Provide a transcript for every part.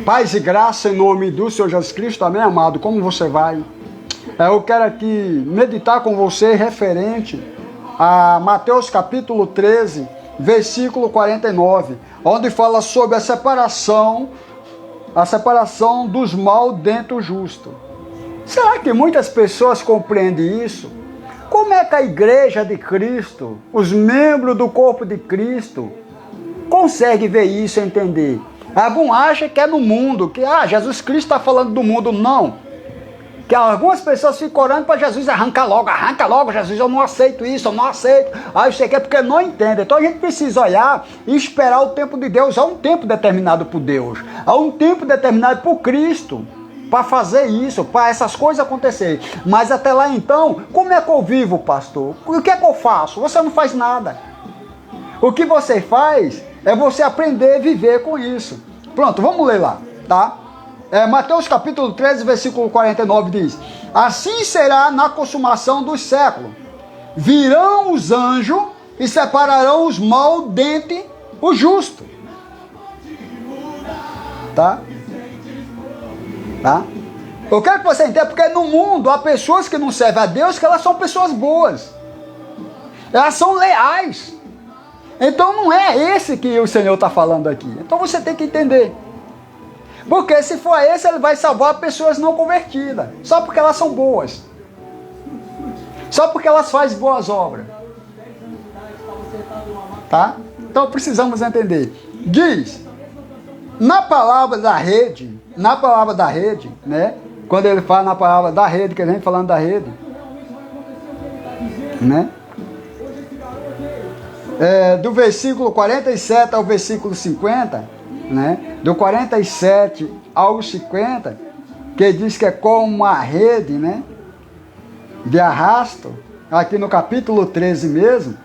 Paz e graça em nome do Senhor Jesus Cristo, amém, amado? Como você vai? Eu quero aqui meditar com você referente a Mateus capítulo 13, versículo 49, onde fala sobre a separação dos mal dentro do justo. Será que muitas pessoas compreendem isso? Como é que a igreja de Cristo, os membros do corpo de Cristo, conseguem ver isso e entender? Alguns acham que é no mundo, que Jesus Cristo está falando do mundo. Não. Que algumas pessoas ficam orando para Jesus, arranca logo, Jesus, eu não aceito isso, eu não aceito. Isso aqui é porque não entende. Então a gente precisa olhar e esperar o tempo de Deus. Há um tempo determinado por Deus, há um tempo determinado por Cristo, para fazer isso, para essas coisas acontecerem. Mas até lá então, como é que eu vivo, pastor? O que é que eu faço? Você não faz nada. O que você faz é você aprender a viver com isso. Pronto, vamos ler lá, tá? Mateus capítulo 13, versículo 49 diz: assim será na consumação dos séculos. Virão os anjos e separarão os maus dentre o justo. Tá? Tá? Eu quero que você entenda, porque no mundo há pessoas que não servem a Deus, que elas são pessoas boas. Elas são leais. Então não é esse que o Senhor está falando aqui. Então você tem que entender. Porque se for esse, ele vai salvar pessoas não convertidas. Só porque elas são boas. Só porque elas fazem boas obras. Tá? Então precisamos entender. Diz, na palavra da rede, né? Quando ele fala na palavra da rede, que a gente falando da rede, né? Do versículo 47 ao versículo 50, né? Do 47 ao 50, que diz que é como uma rede, né? De arrasto, aqui no capítulo 13 mesmo,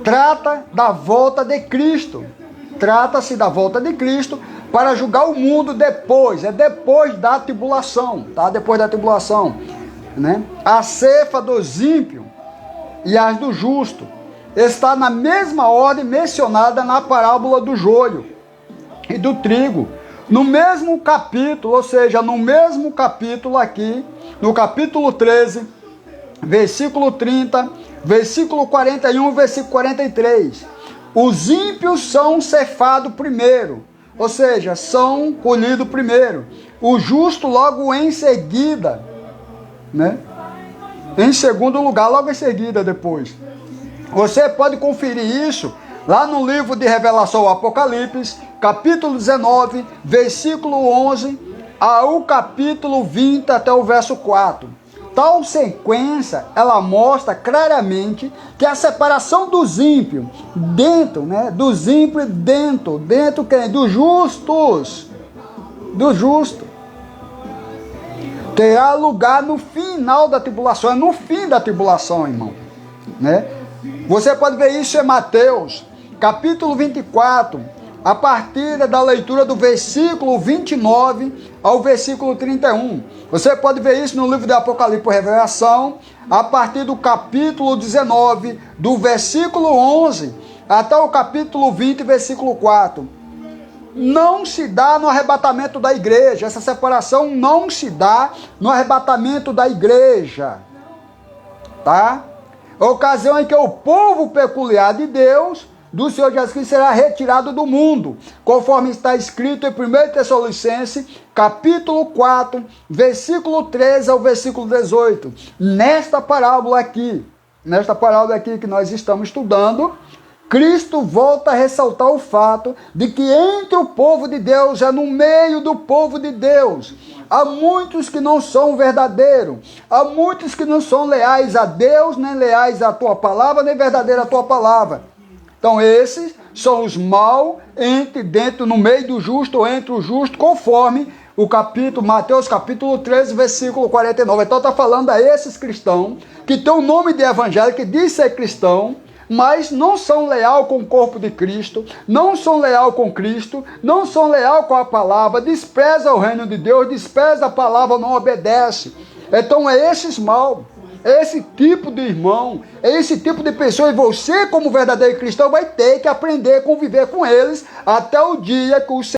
trata da volta de Cristo. Trata-se da volta de Cristo para julgar o mundo depois, depois da tribulação, tá? Depois da tribulação, né? A ceifa dos ímpios e as do justo está na mesma ordem mencionada na parábola do joio e do trigo, no mesmo capítulo, ou seja, no mesmo capítulo aqui, no capítulo 13, versículo 30, versículo 41, versículo 43. Os ímpios são ceifados primeiro, ou seja, são colhidos primeiro. O justo logo em seguida, né? Em segundo lugar, logo em seguida depois. Você pode conferir isso lá no livro de Revelação, Apocalipse, capítulo 19, versículo 11 ao capítulo 20 até o verso 4. Tal sequência, ela mostra claramente que a separação dos ímpios dentro, né, dos ímpios dentro quem? Dos justos, terá lugar no final da tribulação, é no fim da tribulação, irmão, né? Você pode ver isso em Mateus, capítulo 24, a partir da leitura do versículo 29 ao versículo 31. Você pode ver isso no livro de Apocalipse por Revelação, a partir do capítulo 19, do versículo 11 até o capítulo 20, versículo 4. Não se dá no arrebatamento da igreja. Essa separação não se dá no arrebatamento da igreja. Tá? Ocasião em que o povo peculiar de Deus, do Senhor Jesus Cristo, será retirado do mundo, conforme está escrito em 1 Tessalonicenses, capítulo 4, versículo 13 ao versículo 18. Nesta parábola aqui que nós estamos estudando, Cristo volta a ressaltar o fato de que entre o povo de Deus, no meio do povo de Deus, há muitos que não são verdadeiros, há muitos que não são leais a Deus, nem leais à tua palavra, nem verdadeira a tua palavra. Então esses são os maus no meio do justo, ou entre o justo, conforme o capítulo, Mateus capítulo 13, versículo 49. Então está falando a esses cristãos que têm o nome de evangélico, que diz ser cristão, mas não são leal com o corpo de Cristo, não são leal com Cristo, não são leal com a palavra, despreza o reino de Deus, despreza a palavra, não obedece. Então é esses mal, é esse tipo de irmão, é esse tipo de pessoa, e você como verdadeiro cristão vai ter que aprender a conviver com eles até o dia que o Senhor